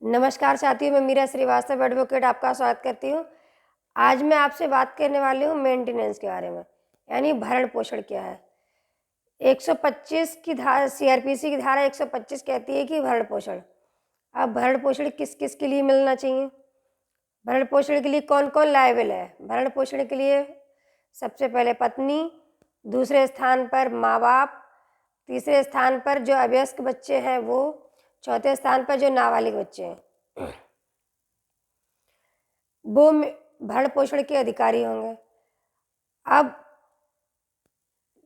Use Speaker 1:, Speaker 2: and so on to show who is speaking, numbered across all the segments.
Speaker 1: नमस्कार साथियों, मैं मीरा श्रीवास्तव एडवोकेट आपका स्वागत करती हूँ। आज मैं आपसे बात करने वाली हूँ मेंटेनेंस के बारे में, यानी भरण पोषण क्या है। 125 की धारा सीआरपीसी की धारा 125 कहती है कि भरण पोषण। अब भरण पोषण किस किस के लिए मिलना चाहिए, भरण पोषण के लिए कौन कौन लायबल है। भरण पोषण के लिए सबसे पहले पत्नी, दूसरे स्थान पर माँ बाप, तीसरे स्थान पर जो अवयस्क बच्चे हैं वो, चौथे स्थान पर जो नाबालिग बच्चे हैं वो भरण पोषण के अधिकारी होंगे। अब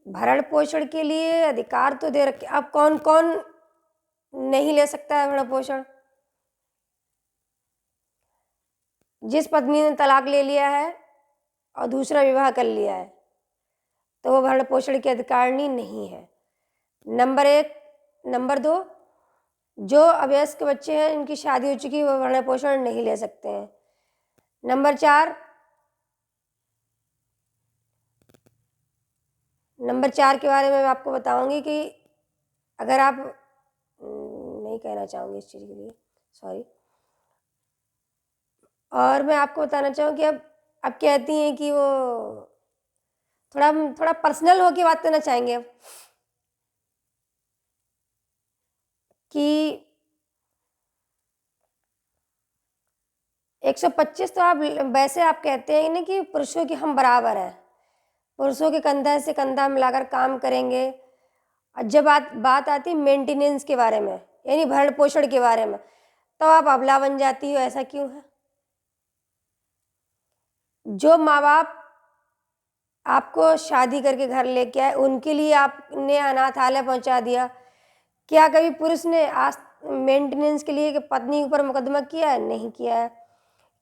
Speaker 1: भरण पोषण के लिए अधिकार तो दे रखे, अब कौन कौन नहीं ले सकता है भरण पोषण। जिस पत्नी ने तलाक ले लिया है और दूसरा विवाह कर लिया है तो वो भरण पोषण की अधिकारिणी नहीं है। नंबर 1। नंबर 2, जो अवयस्क बच्चे हैं इनकी शादी हो चुकी है वो भरण पोषण नहीं ले सकते हैं। नंबर 4 के बारे में मैं आपको बताऊंगी कि अगर आप नहीं कहना चाहूँगी इस चीज़ के लिए, सॉरी। और मैं आपको बताना चाहूँ कि अब कहती हैं कि वो थोड़ा पर्सनल होके बात करना चाहेंगे अब कि 125 तो आप वैसे आप कहते हैं ना कि पुरुषों के हम बराबर हैं, पुरुषों के कंधा से कंधा मिलाकर काम करेंगे। और जब बात आती है मेंटेनेंस के बारे में, यानी भरण पोषण के बारे में, तो आप अबला बन जाती हो। ऐसा क्यों है? जो माँ बाप आपको शादी करके घर लेके आए उनके लिए आपने अनाथालय पहुंचा दिया, क्या कभी पुरुष ने आज मेंटेनेंस के लिए कि पत्नी के ऊपर मुकदमा किया है? नहीं किया है।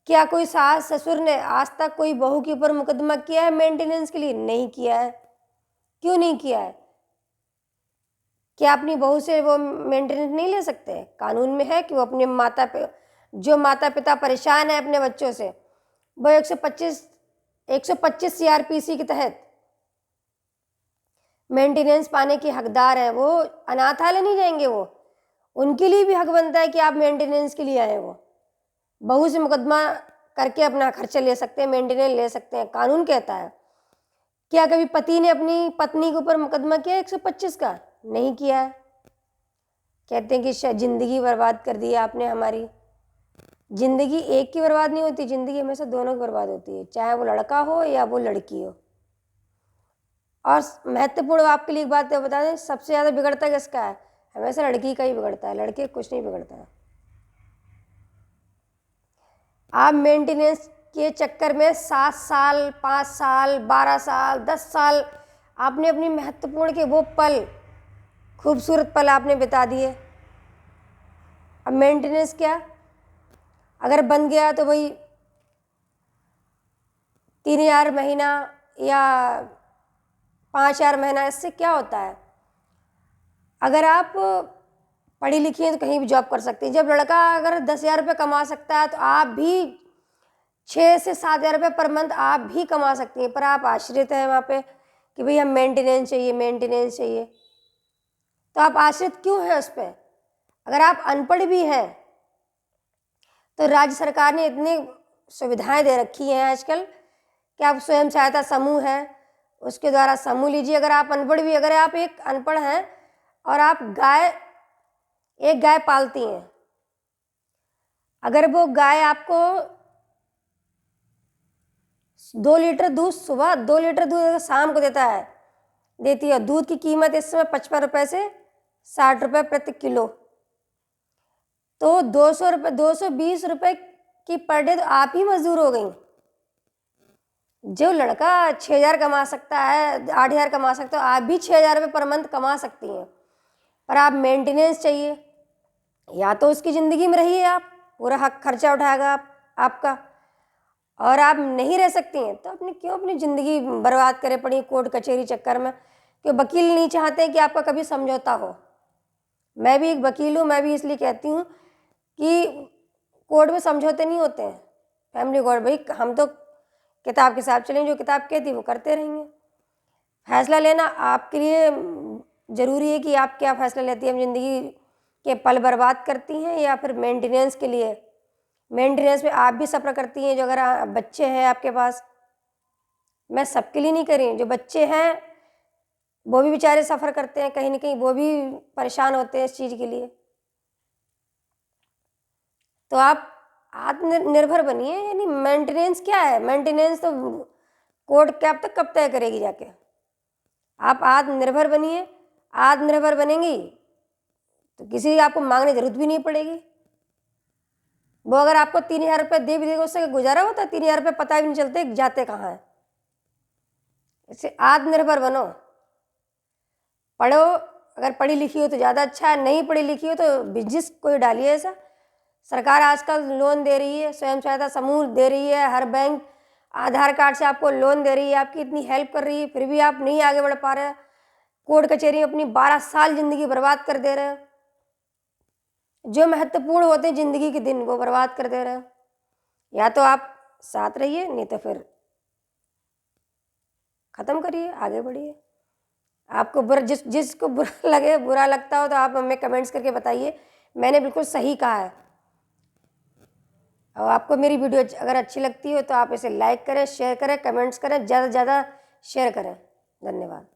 Speaker 1: क्या कोई सास ससुर ने आज तक कोई बहू के ऊपर मुकदमा किया है मेंटेनेंस के लिए? नहीं किया है। क्यों नहीं किया है? क्या अपनी बहू से वो मेंटेनेंस नहीं ले सकते? कानून में है कि वो अपने जो माता पिता परेशान है अपने बच्चों से, वो 125 सीआरपीसी के तहत मेंटेनेंस पाने के हकदार हैं। वो अनाथालय नहीं जाएंगे, वो उनके लिए भी हक बनता है कि आप मेंटेनेंस के लिए आए। वो बहू से मुकदमा करके अपना खर्चा ले सकते हैं, मेंटेनेंस ले सकते हैं, कानून कहता है। क्या कभी पति ने अपनी पत्नी के ऊपर मुकदमा किया 125 का? नहीं किया है। कहते हैं कि जिंदगी बर्बाद कर दी आपने हमारी। जिंदगी एक की बर्बाद नहीं होती, जिंदगी हमेशा दोनों की बर्बाद होती है, चाहे वो लड़का हो या वो लड़की हो। और महत्वपूर्ण आपके लिए एक बात बता दें, सबसे ज़्यादा बिगड़ता किसका है? हमेशा लड़की का ही बिगड़ता है, लड़के कुछ नहीं बिगड़ता है। आप मेंटेनेंस के चक्कर में 7 साल, 5 साल, 12 साल, 10 साल आपने अपनी महत्वपूर्ण के वो पल, खूबसूरत पल आपने बिता दिए। अब मेंटेनेंस क्या, अगर बन गया तो भाई 3,000 महीना या 5,000 महीना, इससे क्या होता है? अगर आप पढ़ी लिखी हैं तो कहीं भी जॉब कर सकती हैं। जब लड़का अगर 10,000 रुपये कमा सकता है तो आप भी 6 से 7,000 रुपये पर मंथ आप भी कमा सकती हैं, पर आप आश्रित हैं वहाँ पे कि भाई हम मेंटेनेंस चाहिए, मेंटेनेंस चाहिए। तो आप आश्रित क्यों हैं उस पर? अगर आप अनपढ़ भी हैं तो राज्य सरकार ने इतनी सुविधाएं दे रखी हैं आजकल कि आप स्वयं सहायता समूह है, उसके द्वारा समूह लीजिए। अगर आप अनपढ़ भी, अगर आप एक अनपढ़ हैं और आप एक गाय पालती हैं, अगर वो गाय आपको 2 लीटर दूध सुबह, 2 लीटर दूध शाम को देती है, दूध की कीमत इस समय 55 रुपये से 60 रुपये प्रति किलो, तो 200 रुपये, 220 रुपये की पर डे तो आप ही मजदूर हो गई। जो लड़का 6,000 कमा सकता है, 8,000 कमा सकता है, आप भी 6,000 रुपये पर मंथ कमा सकती हैं। पर आप मेंटेनेंस चाहिए, या तो उसकी ज़िंदगी में रहिए, आप पूरा हक खर्चा उठाएगा आपका, और आप नहीं रह सकती हैं तो अपनी ज़िंदगी बर्बाद करे पड़ी कोर्ट कचहरी चक्कर में, कि वकील नहीं चाहते कि आपका कभी समझौता हो। मैं भी एक वकील हूँ, मैं भी इसलिए कहती हूँ कि कोर्ट में समझौते नहीं होते हैं। फैमिली कोर्ट, भाई हम तो किताब के साथ चलेंगे, जो किताब कहती है वो करते रहेंगे। फैसला लेना आपके लिए ज़रूरी है कि आप क्या फ़ैसला लेती हैं, हम ज़िंदगी के पल बर्बाद करती हैं या फिर मेंटेनेंस के लिए? मेंटेनेंस में आप भी सफ़र करती हैं, जो अगर बच्चे हैं आपके पास। मैं सबके लिए नहीं कर रही, जो बच्चे हैं वो भी बेचारे सफ़र करते हैं, कहीं न कहीं वो भी परेशान होते हैं इस चीज़ के लिए। तो आप आत्मनिर्भर बनिए, यानी मेंटेनेंस क्या है? मेंटेनेंस तो कोर्ट कब तय करेगी जाके। आप आत्मनिर्भर बनिए, आत्मनिर्भर बनेंगी तो किसी आपको मांगने की ज़रूरत भी नहीं पड़ेगी। वो अगर आपको 3000 रुपये दे भी देगा, उससे गुजारा होता है? 3000 रुपये पता भी नहीं चलते जाते कहाँ हैं। इससे आत्मनिर्भर बनो, पढ़ो, अगर पढ़ी लिखी हो तो ज़्यादा अच्छा है, नहीं पढ़ी लिखी हो तो बिजनेस कोई डालिए ऐसा। सरकार आजकल लोन दे रही है, स्वयं सहायता समूह दे रही है, हर बैंक आधार कार्ड से आपको लोन दे रही है, आपकी इतनी हेल्प कर रही है, फिर भी आप नहीं आगे बढ़ पा रहे। कोर्ट कचहरी में अपनी 12 साल ज़िंदगी बर्बाद कर दे रहे हो। जो महत्वपूर्ण होते हैं ज़िंदगी के दिन, वो बर्बाद कर दे रहे हो। या तो आप साथ रहिए, नहीं तो फिर ख़त्म करिए, आगे बढ़िए। आपको जिसको बुरा लगे, बुरा लगता हो तो आप हमें कमेंट्स करके बताइए, मैंने बिल्कुल सही कहा है। और आपको मेरी वीडियो अगर अच्छी लगती हो तो आप इसे लाइक करें, शेयर करें, कमेंट्स करें, ज़्यादा से ज़्यादा शेयर करें। धन्यवाद।